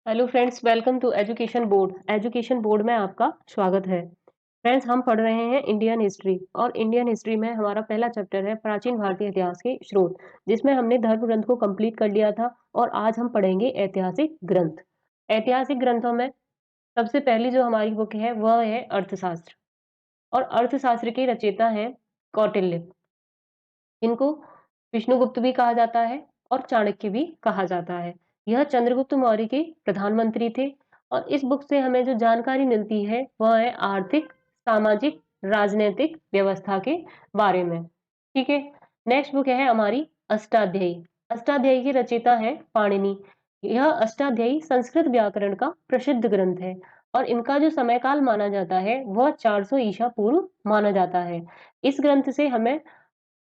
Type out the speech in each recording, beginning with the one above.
Hello friends, welcome to education board. Education board में आपका स्वागत है। फ्रेंड्स, हम पढ़ रहे हैं इंडियन हिस्ट्री और इंडियन हिस्ट्री में हमारा पहला चैप्टर है प्राचीन भारतीय इतिहास के स्रोत, जिसमें हमने धर्म ग्रंथ को कंप्लीट कर लिया था और आज हम पढ़ेंगे ऐतिहासिक ग्रंथ। ऐतिहासिक ग्रंथों में सबसे पहली जो हमारी बुक है वह है अर्थशास्त्र। और अर्थशास्त्र के रचयिता हैं कौटिल्य। इनको विष्णुगुप्त भी कहा जाता है और चाणक्य भी कहा जाता है। यह चंद्रगुप्त मौर्य के प्रधानमंत्री थे। और इस बुक से हमें जो जानकारी मिलती है वह है आर्थिक, सामाजिक, राजनीतिक व्यवस्था के बारे में। ठीक है। नेक्स्ट बुक है हमारी अष्टाध्यायी। अष्टाध्यायी के रचयिता है पाणिनि। यह अष्टाध्यायी संस्कृत व्याकरण का प्रसिद्ध ग्रंथ है और इनका जो समय काल माना जाता है वह 400 ईसा पूर्व माना जाता है। इस ग्रंथ से हमें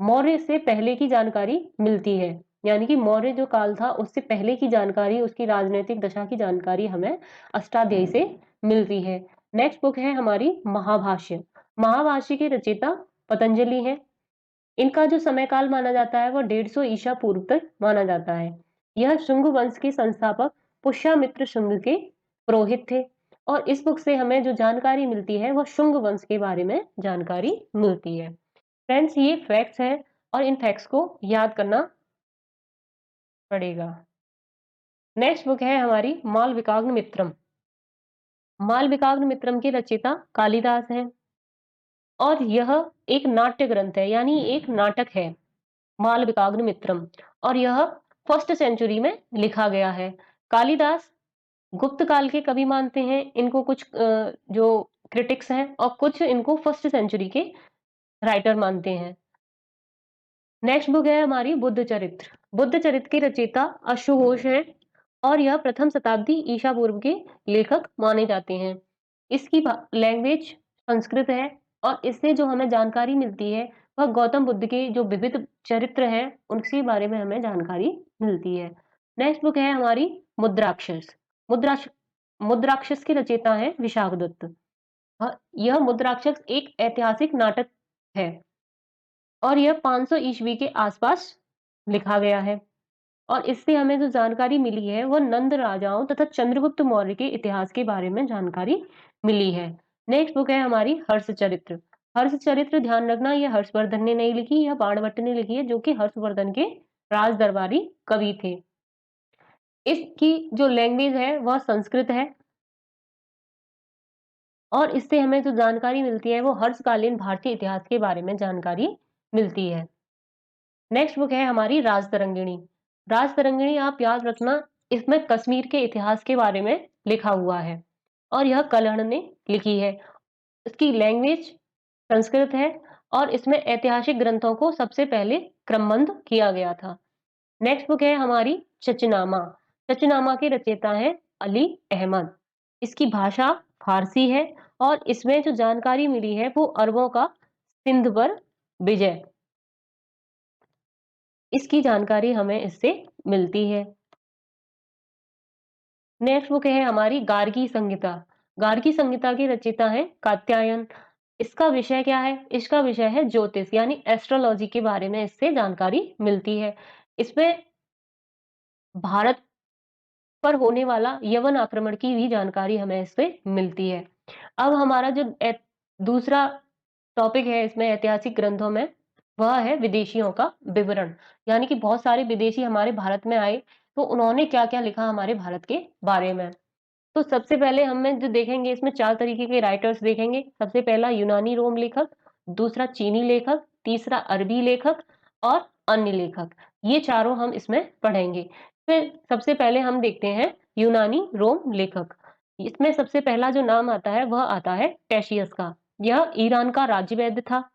मौर्य से पहले की जानकारी मिलती है, यानी कि मौर्य जो काल था उससे पहले की जानकारी, उसकी राजनीतिक दशा की जानकारी हमें अष्टाध्यायी से मिलती है। नेक्स्ट बुक है हमारी महाभाष्य। महाभाष्य के रचयिता पतंजलि हैं। इनका जो समय काल माना जाता है वह 150 ईसा पूर्व तक माना जाता है। यह शुंग वंश के संस्थापक पुष्यमित्र शुंग के पुरोहित थे। और इस बुक से हमें जो जानकारी मिलती है वह शुंग वंश के बारे में जानकारी मिलती है। फ्रेंड्स, ये फैक्ट्स हैं और इन फैक्ट्स को याद करना पड़ेगा। नेक्स्ट बुक है हमारी मालविकाग्नि मित्रम। मालविकाग्नि मित्रम के रचयिता कालिदास हैं और यह एक नाट्य ग्रंथ है, यानी एक नाटक है मालविकाग्नि मित्रम। और यह फर्स्ट सेंचुरी में लिखा गया है। कालिदास गुप्त काल के कवि मानते हैं इनको कुछ जो क्रिटिक्स हैं, और कुछ इनको फर्स्ट सेंचुरी के राइटर मानते हैं। नेक्स्ट बुक है हमारी बुद्ध चरित्र। बुद्ध चरित्र के रचयिता अश्वघोष हैं और यह प्रथम शताब्दी ईसा पूर्व के लेखक माने जाते हैं। इसकी लैंग्वेज संस्कृत है और इससे जो हमें जानकारी मिलती है वह गौतम बुद्ध के जो विविध चरित्र हैं उनके बारे में हमें जानकारी मिलती है। नेक्स्ट बुक है हमारी मुद्राक्षस। मुद्राक्ष मुद्राक्षस के रचयिता है विशाखदत्त। यह मुद्राक्षस एक ऐतिहासिक नाटक है और यह 500 ईस्वी के आसपास लिखा गया है। और इससे हमें जो जानकारी मिली है वह नंद राजाओं तथा चंद्रगुप्त मौर्य के इतिहास के बारे में जानकारी मिली है। नेक्स्ट बुक है हमारी हर्षचरित्र। हर्षचरित्र, ध्यान रखना, यह हर्षवर्धन ने नहीं लिखी, यह बाणभट्ट ने लिखी है, जो कि हर्षवर्धन के राज दरबारी कवि थे। इसकी जो लैंग्वेज है वह संस्कृत है और इससे हमें जो जानकारी मिलती है वो हर्षकालीन भारतीय इतिहास के बारे में जानकारी मिलती है। नेक्स्ट बुक है हमारी राजतरंगिणी। राजतरंगिणी आप याद रखना, इसमें कश्मीर के इतिहास के बारे में लिखा हुआ है और यह कलहण ने लिखी है। इसकी लैंग्वेज संस्कृत है और इसमें ऐतिहासिक ग्रंथों को सबसे पहले क्रमबद्ध किया गया था। नेक्स्ट बुक है हमारी चचनामा। चचनामा के रचयिता हैं अली अहमद। इसकी भाषा फारसी है और इसमें जो जानकारी मिली है वो अरबों का सिंध पर विजय, इसकी जानकारी हमें इससे मिलती है। नेक्स्ट बुक है हमारी गार्गी संहिता। गार्गी संहिता के रचयिता हैं कात्यायन। इसका विषय क्या है? इसका विषय है ज्योतिष, यानी एस्ट्रोलॉजी के बारे में इससे जानकारी मिलती है। इसमें भारत पर होने वाला यवन आक्रमण की भी जानकारी हमें इससे मिलती है। अब हमारा जो दूसरा टॉपिक है इसमें ऐतिहासिक ग्रंथों में, वह है विदेशियों का विवरण। यानी कि बहुत सारे विदेशी हमारे भारत में आए तो उन्होंने क्या क्या लिखा हमारे भारत के बारे में। तो सबसे पहले हमें जो देखेंगे इसमें 4 तरीके के राइटर्स देखेंगे। सबसे पहला यूनानी रोम लेखक, दूसरा चीनी लेखक, तीसरा अरबी लेखक और अन्य लेखक। ये चारों हम इसमें पढ़ेंगे। फिर सबसे पहले हम देखते हैं यूनानी रोम लेखक। इसमें सबसे पहला जो नाम आता है वह आता है टेशियस का। यह ईरान का राज्य वैद्य था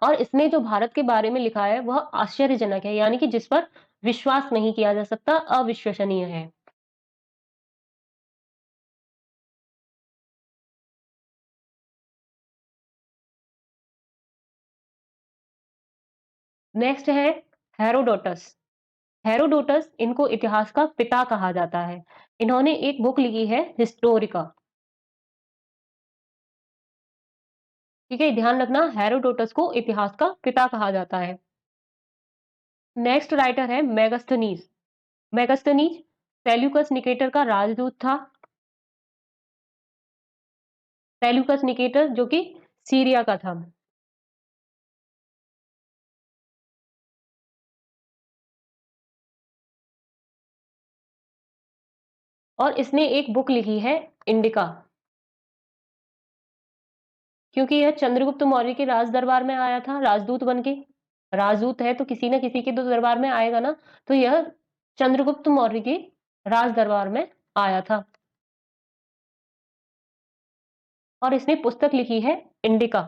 और इसने जो भारत के बारे में लिखा है वह आश्चर्यजनक है, यानी कि जिस पर विश्वास नहीं किया जा सकता, अविश्वसनीय है। नेक्स्ट है हेरोडोटस। हेरोडोटस, इनको इतिहास का पिता कहा जाता है। इन्होंने एक बुक लिखी है हिस्टोरिका। ठीक है, ध्यान रखना, हेरोडोटस को इतिहास का पिता कहा जाता है। नेक्स्ट राइटर है मेगास्थनीज। मेगास्थनीज सेल्यूकस निकेटर का राजदूत था। सेल्यूकस निकेटर जो कि सीरिया का था। और इसने एक बुक लिखी है इंडिका, क्योंकि यह चंद्रगुप्त मौर्य के राज दरबार में आया था राजदूत बन के। राजदूत है तो किसी न किसी के तो दरबार में आएगा ना, तो यह चंद्रगुप्त मौर्य के राज दरबार में आया था। और इसने पुस्तक लिखी है इंडिका।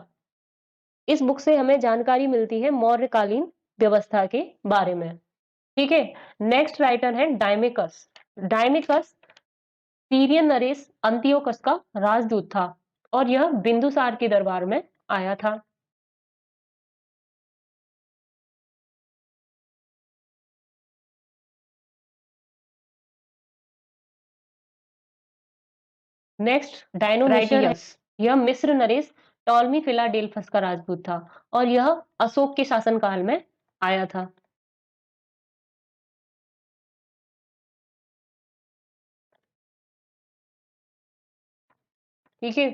इस बुक से हमें जानकारी मिलती है मौर्यकालीन व्यवस्था के बारे में। ठीक है। नेक्स्ट राइटर है डायमिकस। डायमिकस सीरियन नरेश अंतियोकस का राजदूत था और यह बिंदुसार के दरबार में आया था। नेक्स्ट डायनोमाइशियस, यह मिस्र नरेश टॉलमी फिलाडेल्फस का राजदूत था और यह अशोक के शासनकाल में आया था। ठीक है।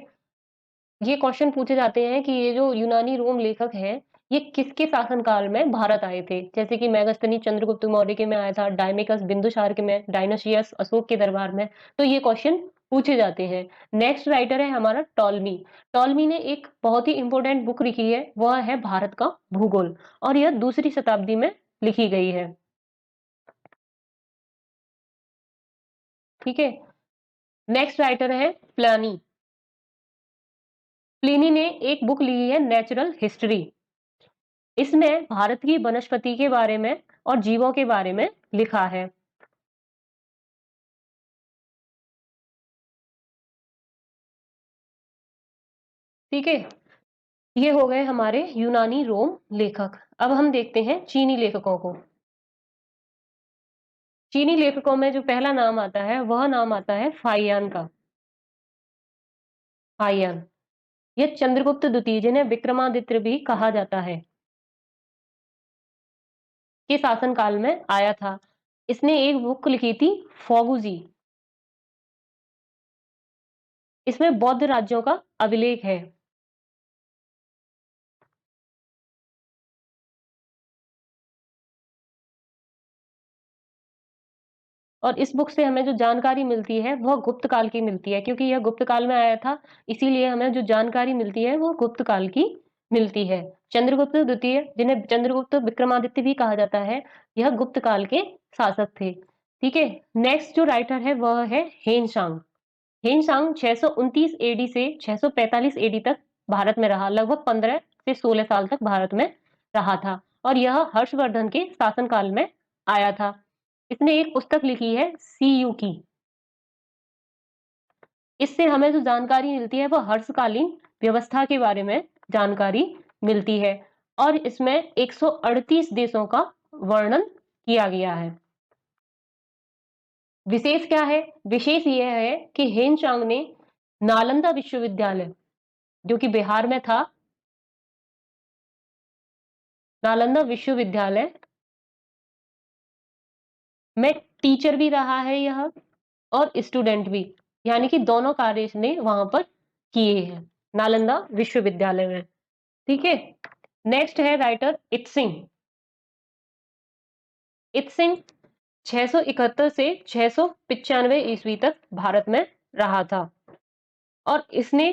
ये क्वेश्चन पूछे जाते हैं कि ये जो यूनानी रोम लेखक हैं, ये किसके शासनकाल में भारत आए थे? जैसे कि मेगास्थनी चंद्रगुप्त मौर्य के में आया था, डायमिकस बिंदुसार के में, डायनोसियस अशोक के दरबार में। तो ये क्वेश्चन पूछे जाते हैं। नेक्स्ट राइटर है हमारा टॉलमी। टॉलमी ने एक बहुत ही इंपॉर्टेंट बुक लिखी है, वह है भारत का भूगोल, और यह दूसरी शताब्दी में लिखी गई है। ठीक है। नेक्स्ट राइटर है प्लानी। प्लिनी ने एक बुक लिखी है नेचुरल हिस्ट्री। इसमें भारत की वनस्पति के बारे में और जीवों के बारे में लिखा है। ठीक है। ये हो गए हमारे यूनानी रोम लेखक। अब हम देखते हैं चीनी लेखकों को। चीनी लेखकों में जो पहला नाम आता है वह नाम आता है फाहियान का। फाहियान, यह चंद्रगुप्त द्वितीय जिन्हें विक्रमादित्य भी कहा जाता है के शासनकाल में आया था। इसने एक बुक लिखी थी फोगुजी। इसमें बौद्ध राज्यों का अभिलेख है। और इस बुक से हमें जो जानकारी मिलती है वह गुप्त काल की मिलती है, क्योंकि यह गुप्त काल में आया था, इसीलिए हमें जो जानकारी मिलती है वो गुप्त काल की मिलती है। चंद्रगुप्त द्वितीय जिन्हें चंद्रगुप्त विक्रमादित्य भी कहा जाता है, यह गुप्त काल के शासक थे। ठीक है। नेक्स्ट जो राइटर है वह है हेनसांग। हेनसांग 629 एडी से 645 एडी तक भारत में रहा, लगभग 15 से 16 साल तक भारत में रहा था, और यह हर्षवर्धन के शासनकाल में आया था। इसने एक पुस्तक लिखी है सीयू की। इससे हमें जो जानकारी मिलती है वह हर्षकालीन व्यवस्था के बारे में जानकारी मिलती है, और इसमें 138 देशों का वर्णन किया गया है। विशेष क्या है? विशेष यह है कि हेनचांग ने नालंदा विश्वविद्यालय जो कि बिहार में था, नालंदा विश्वविद्यालय में टीचर भी रहा है यह, और स्टूडेंट भी, यानी कि दोनों कार्य इसने वहां पर किए हैं नालंदा विश्वविद्यालय में। ठीक है। नेक्स्ट है राइटर इत्सिंग। इत्सिंग 671 से 695 ईस्वी तक भारत में रहा था, और इसने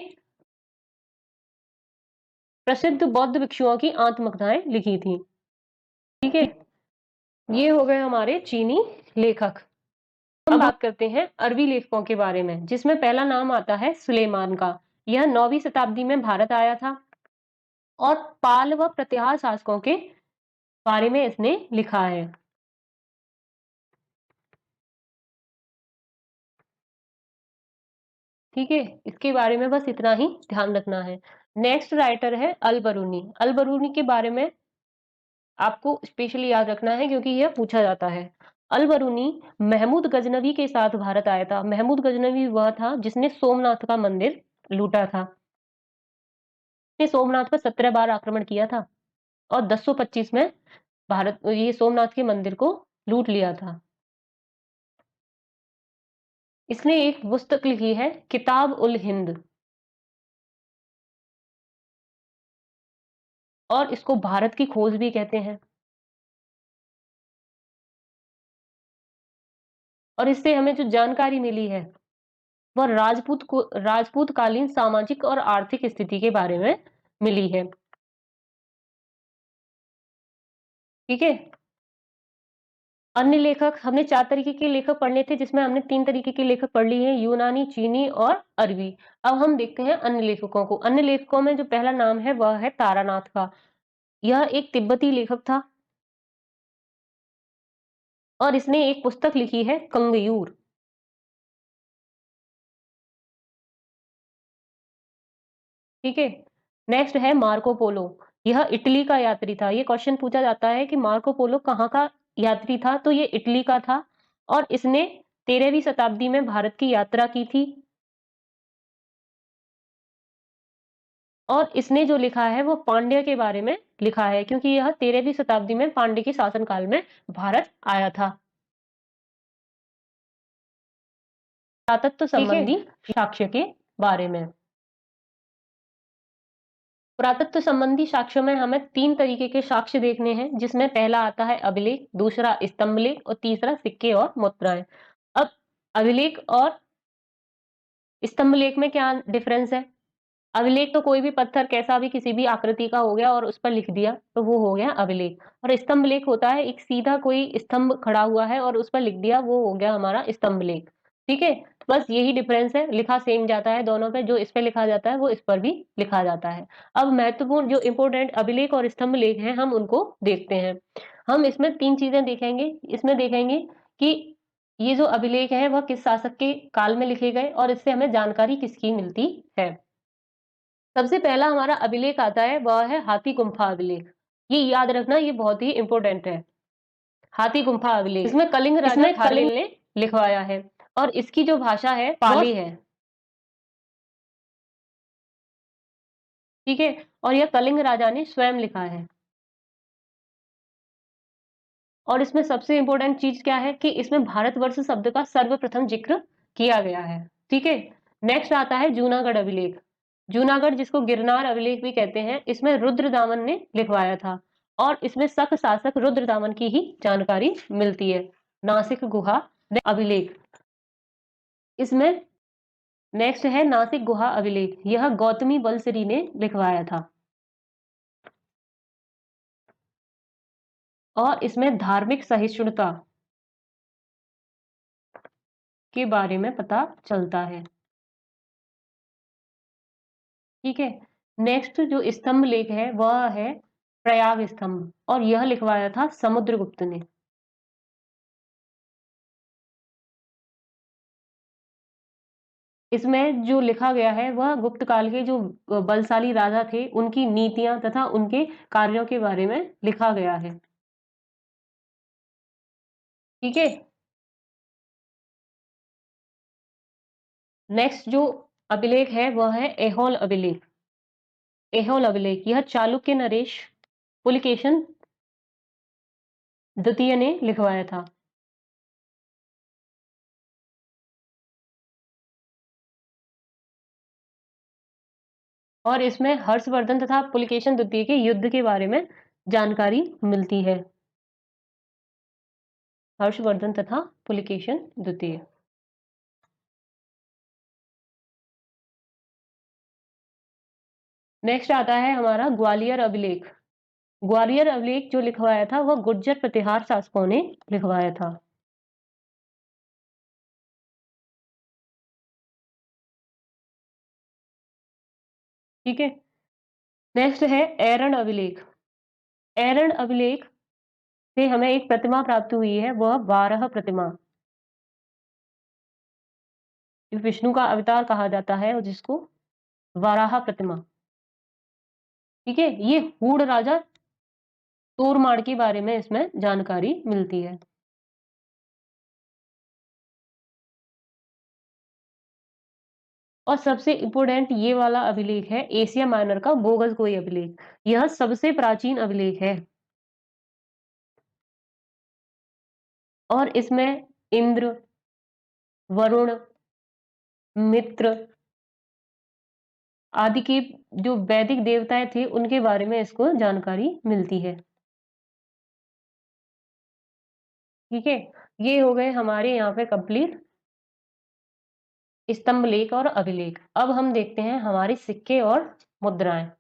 प्रसिद्ध बौद्ध भिक्षुओं की आत्मकथाएं लिखी थी। ठीक है। ये हो गए हमारे चीनी लेखक। हम बात करते हैं अरबी लेखकों के बारे में, जिसमें पहला नाम आता है सुलेमान का। यह 9वीं शताब्दी में भारत आया था, और पाल व प्रतिहार शासकों के बारे में इसने लिखा है। ठीक है। इसके बारे में बस इतना ही ध्यान रखना है। नेक्स्ट राइटर है अल बरूनी। अल बरूनी के बारे में आपको स्पेशली याद रखना है, क्योंकि यह पूछा जाता है। अल बरूनी महमूद गजनवी के साथ भारत आया था। महमूद गजनवी वह था जिसने सोमनाथ का मंदिर लूटा था। ने सोमनाथ पर 17 बार आक्रमण किया था, और 1025 में भारत ये सोमनाथ के मंदिर को लूट लिया था। इसने एक पुस्तक लिखी है किताब उल हिंद, और इसको भारत की खोज भी कहते हैं। और इससे हमें जो जानकारी मिली है वह राजपूत कालीन सामाजिक और आर्थिक स्थिति के बारे में मिली है। ठीक है। अन्य लेखक, हमने 4 तरीके के लेखक पढ़ने थे, जिसमें हमने 3 तरीके के लेखक पढ़ लिए हैं, यूनानी, चीनी और अरबी। अब हम देखते हैं अन्य लेखकों को। अन्य लेखकों में जो पहला नाम है वह है तारानाथ का। यह एक तिब्बती लेखक था और इसने एक पुस्तक लिखी है कंगयूर। ठीक है। नेक्स्ट है मार्को पोलो। यह इटली का यात्री था। ये क्वेश्चन पूछा जाता है कि मार्को पोलो कहाँ का यात्री था, तो ये इटली का था और इसने 13वीं शताब्दी में भारत की यात्रा की थी। और इसने जो लिखा है वो पांड्य के बारे में लिखा है, क्योंकि यह 13वीं शताब्दी में पांड्य के शासनकाल में भारत आया था। पुरातत्व संबंधी साक्ष्य के बारे में। पुरातत्व संबंधी साक्ष्यों में हमें 3 तरीके के साक्ष्य देखने हैं, जिसमें पहला आता है अभिलेख, दूसरा स्तंभ लेख और तीसरा सिक्के और मुद्राएं। अब अभिलेख और स्तंभ लेख में क्या डिफरेंस है? अभिलेख तो कोई भी पत्थर कैसा भी किसी भी आकृति का हो गया और उस पर लिख दिया तो वो हो गया अभिलेख। और स्तंभ लेख होता है एक सीधा कोई स्तंभ खड़ा हुआ है और उस पर लिख दिया, वो हो गया हमारा स्तंभ लेख। ठीक है। तो बस यही डिफरेंस है, लिखा सेम जाता है दोनों पे, जो इस पे लिखा जाता है वो इस पर भी लिखा जाता है। अब महत्वपूर्ण जो इंपोर्टेंट अभिलेख और स्तंभ लेख हैं हम उनको देखते हैं। हम इसमें 3 चीजें देखेंगे। इसमें देखेंगे कि ये जो अभिलेख है वह किस शासक के काल में लिखे गए और इससे हमें जानकारी किसकी मिलती है। सबसे पहला हमारा अभिलेख आता है वह है हाथी गुम्फा अभिलेख। ये याद रखना, ये बहुत ही इंपॉर्टेंट है। हाथी गुम्फा अभिलेख, इसमें कलिंग राजा खारवेल ने लिखवाया है और इसकी जो भाषा है पाली है। ठीक है। और यह कलिंग राजा ने स्वयं लिखा है। और इसमें सबसे इंपॉर्टेंट चीज क्या है कि इसमें भारतवर्ष शब्द का सर्वप्रथम जिक्र किया गया है। ठीक है। नेक्स्ट आता है जूनागढ़ अभिलेख। जूनागढ़, जिसको गिरनार अभिलेख भी कहते हैं, इसमें रुद्रदामन ने लिखवाया था और इसमें शक शासक रुद्रदामन की ही जानकारी मिलती है। नासिक गुहा अभिलेख, इसमें नेक्स्ट है नासिक गुहा अभिलेख। यह गौतमी बलसरी ने लिखवाया था और इसमें धार्मिक सहिष्णुता के बारे में पता चलता है। ठीक है। नेक्स्ट जो स्तंभ लेख है वह है प्रयाग स्तंभ और यह लिखवाया था समुद्रगुप्त ने। इसमें जो लिखा गया है वह गुप्त काल के जो बलशाली राजा थे उनकी नीतियां तथा उनके कार्यों के बारे में लिखा गया है। ठीक है। नेक्स्ट जो अभिलेख है वह है ऐहोल अभिलेख। ऐहोल अभिलेख यह चालुक्य नरेश पुलकेशन द्वितीय ने लिखवाया था। और इसमें हर्षवर्धन तथा पुलकेशन द्वितीय के युद्ध के बारे में जानकारी मिलती है। हर्षवर्धन तथा पुलकेशन द्वितीय। नेक्स्ट आता है हमारा ग्वालियर अभिलेख। ग्वालियर अभिलेख जो लिखवाया था वह गुर्जर प्रतिहार शासकों ने लिखवाया था। ठीक है। नेक्स्ट है एरण अभिलेख। एरण अभिलेख से हमें एक प्रतिमा प्राप्त हुई है, वह वाराह प्रतिमा, विष्णु का अवतार कहा जाता है और जिसको वाराह प्रतिमा। ठीक है। ये हूण राजा तोरमाड़ के बारे में इसमें जानकारी मिलती है। और सबसे इंपोर्टेंट ये वाला अभिलेख है एशिया माइनर का बोगस कोई अभिलेख। यह सबसे प्राचीन अभिलेख है और इसमें इंद्र, वरुण, मित्र आदि की जो वैदिक देवताएँ थे, उनके बारे में इसको जानकारी मिलती है। ठीक है? ये हो गए हमारे यहाँ पे कंप्लीट स्तंभ लेख और अभिलेख। अब हम देखते हैं हमारे सिक्के और मुद्राएँ।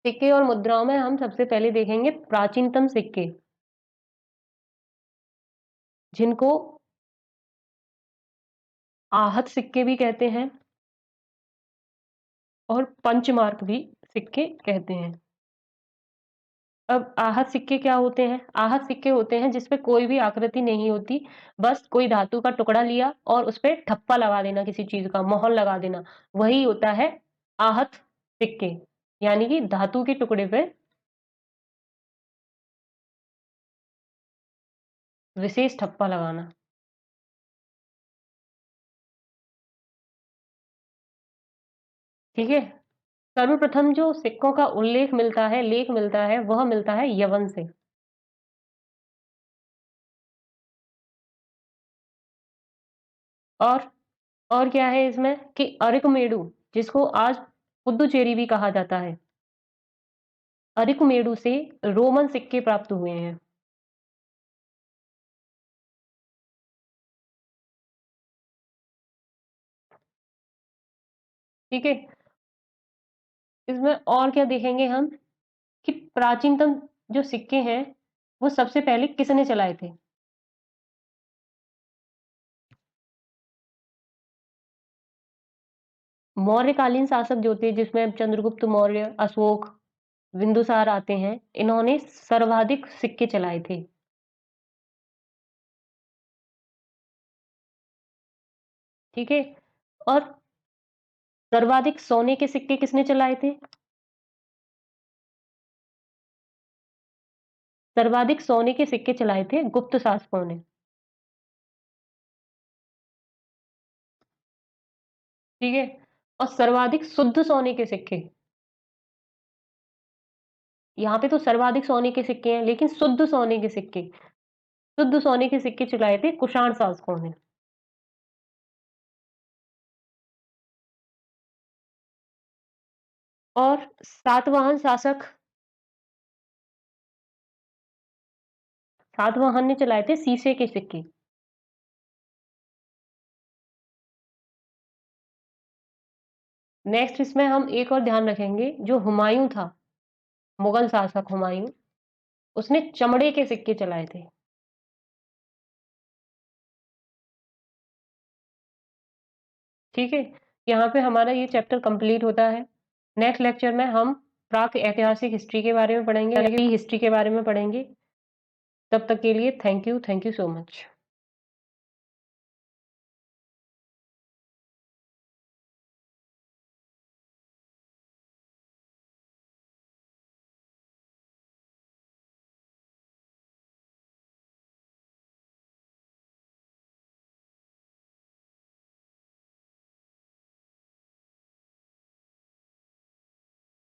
सिक्के और मुद्राओं में हम सबसे पहले देखेंगे प्राचीनतम सिक्के, जिनको आहत सिक्के भी कहते हैं और पंचमार्क भी सिक्के कहते हैं। अब आहत सिक्के क्या होते हैं? आहत सिक्के होते हैं जिसपे कोई भी आकृति नहीं होती, बस कोई धातु का टुकड़ा लिया और उसपे ठप्पा लगा देना किसी चीज़ का, मोहर लगा देना, वही होता है आहत सिक्के। यानी कि धातु के टुकड़े पे विशेष ठप्पा लगाना। ठीक है? सर्वप्रथम जो सिक्कों का उल्लेख मिलता है, लेख मिलता है, वह मिलता है यवन से। और और क्या है इसमें कि अरिकमेडु, जिसको आज पुदुचेरी भी कहा जाता है, अरिकमेडु से रोमन सिक्के प्राप्त हुए हैं। ठीक है? इसमें और क्या देखेंगे हम कि प्राचीनतम जो सिक्के हैं, वो सबसे पहले किसने चलाए थे? मौर्यकालीन शासक जो थे, जिसमें चंद्रगुप्त मौर्य, अशोक, बिंदुसार आते हैं, इन्होंने सर्वाधिक सिक्के चलाए थे। ठीक है? और सर्वाधिक सोने के सिक्के किसने चलाए थे? सर्वाधिक सोने के सिक्के चलाए थे गुप्त शासकों ने। ठीक है? और सर्वाधिक शुद्ध सोने के सिक्के, यहाँ पे तो सर्वाधिक सोने के सिक्के हैं, लेकिन शुद्ध सोने के सिक्के, शुद्ध सोने के सिक्के चलाए थे कुषाण शासकों ने। और सातवाहन ने चलाए थे शीशे के सिक्के। नेक्स्ट इसमें हम एक और ध्यान रखेंगे, जो हुमायूं था, मुगल शासक हुमायूं, उसने चमड़े के सिक्के चलाए थे। ठीक है? यहाँ पे हमारा ये चैप्टर कंप्लीट होता है। नेक्स्ट लेक्चर में हम प्राक ऐतिहासिक हिस्ट्री के बारे में पढ़ेंगे, हिस्ट्री के बारे में पढ़ेंगे। तब तक के लिए थैंक यू सो मच।